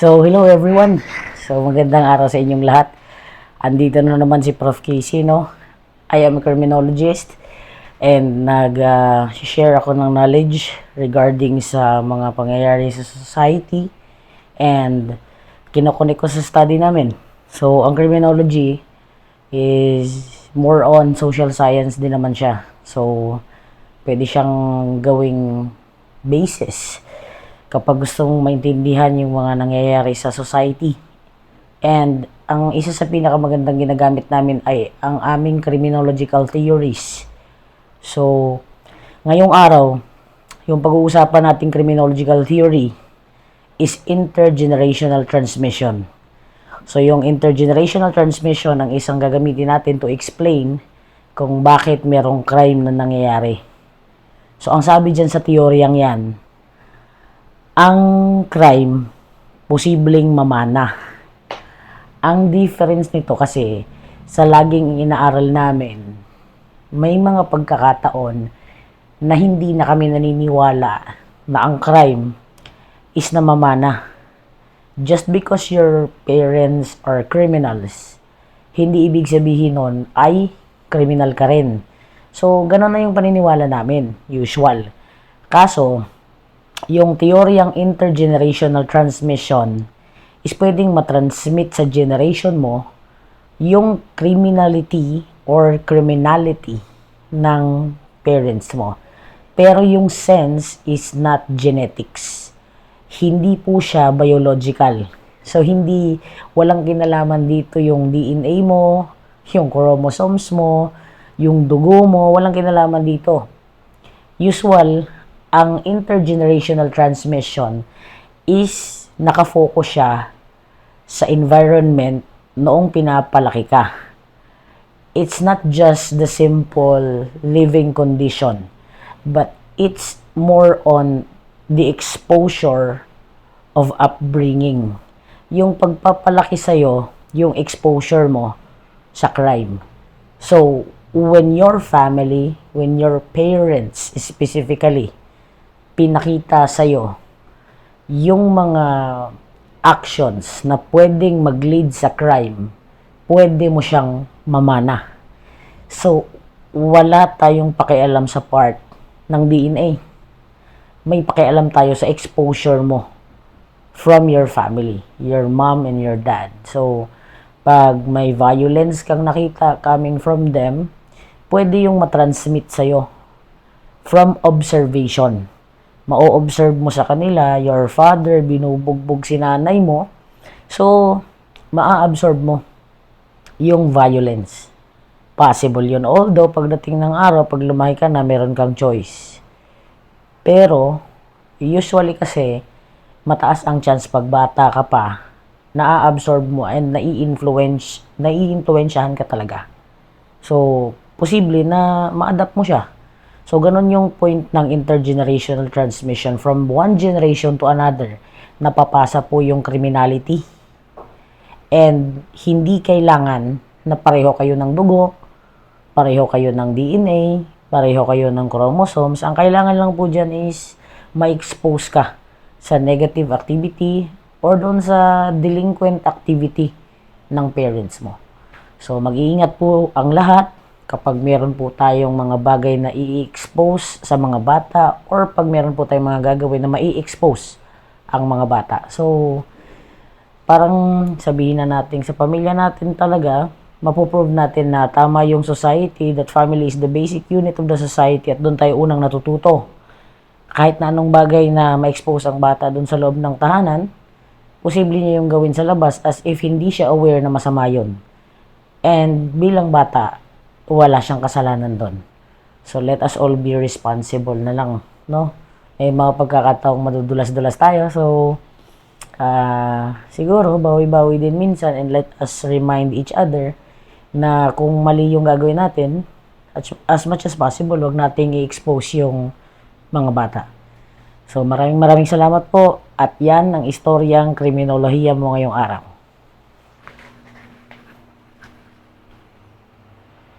So, hello everyone. So, magandang araw sa inyong lahat. Andito na naman si Prof. Casey, no? I am a criminologist and nag-share ako ng knowledge regarding sa mga pangyayari sa society and kinokonek ko sa study namin. So, ang criminology is more on social science din naman siya. So, pwede siyang gawing basis kapag gusto mong maintindihan yung mga nangyayari sa society. And ang isa sa pinakamagandang ginagamit namin ay ang aming criminological theories. So, ngayong araw, yung pag-uusapan nating criminological theory is intergenerational transmission. So, yung intergenerational transmission ang isang gagamitin natin to explain kung bakit merong crime na nangyayari. So, ang sabi dyan sa teoryang yan, ang crime, posibleng mamana. Ang difference nito kasi, sa laging inaaral namin, may mga pagkakataon na hindi na kami naniniwala na ang crime is namamana. Just because your parents are criminals, hindi ibig sabihin nun ay criminal ka rin. So, ganun na yung paniniwala namin, usual. Kaso, yung teoryang intergenerational transmission is pwedeng matransmit sa generation mo yung criminality or criminality ng parents mo. Pero yung sense is not genetics. Hindi po siya biological. So, walang kinalaman dito yung DNA mo, yung chromosomes mo, yung dugo mo, walang kinalaman dito. Usual, ang intergenerational transmission is nakafocus siya sa environment noong pinapalaki ka. It's not just the simple living condition, but it's more on the exposure of upbringing. Yung pagpapalaki sa'yo, yung exposure mo sa crime. So, when your family, when your parents specifically, pinakita sa'yo yung mga actions na pwedeng mag-lead sa crime, pwede mo siyang mamana. So, wala tayong pakialam sa part ng DNA. May pakialam tayo sa exposure mo from your family, your mom and your dad. So, pag may violence kang nakita coming from them, pwede yung matransmit sa'yo from observation. Ma-observe mo sa kanila, your father, binubugbog si nanay mo. So, maa-absorb mo yung violence. Possible yun. Although, pagdating ng araw, pag lumaki ka na, meron kang choice. Pero, usually kasi, mataas ang chance pag bata ka pa, na-absorb mo and nai-influensyahan ka talaga. So, posible na ma-adapt mo siya. So, ganun yung point ng intergenerational transmission from one generation to another. Napapasa po yung criminality. And hindi kailangan na pareho kayo ng dugo, pareho kayo ng DNA, pareho kayo ng chromosomes. Ang kailangan lang po dyan is ma-expose ka sa negative activity or doon sa delinquent activity ng parents mo. So, mag-iingat po ang lahat kapag meron po tayong mga bagay na i-expose sa mga bata or pag meron po tayong mga gagawin na mai-expose ang mga bata. So, parang sabihin na natin sa pamilya natin talaga, mapoprove natin na tama yung society, that family is the basic unit of the society at doon tayo unang natututo. Kahit na anong bagay na ma-expose ang bata doon sa loob ng tahanan, posible niya yung gawin sa labas as if hindi siya aware na masama yun. And bilang bata, wala siyang kasalanan doon. So, let us all be responsible na lang, no? May mga pagkakataong madudulas-dulas tayo. So, siguro, bawi-bawi din minsan and let us remind each other na kung mali yung gagawin natin, as much as possible, huwag nating i-expose yung mga bata. So, maraming salamat po. At yan ang istoryang kriminolohiya mo ngayong araw.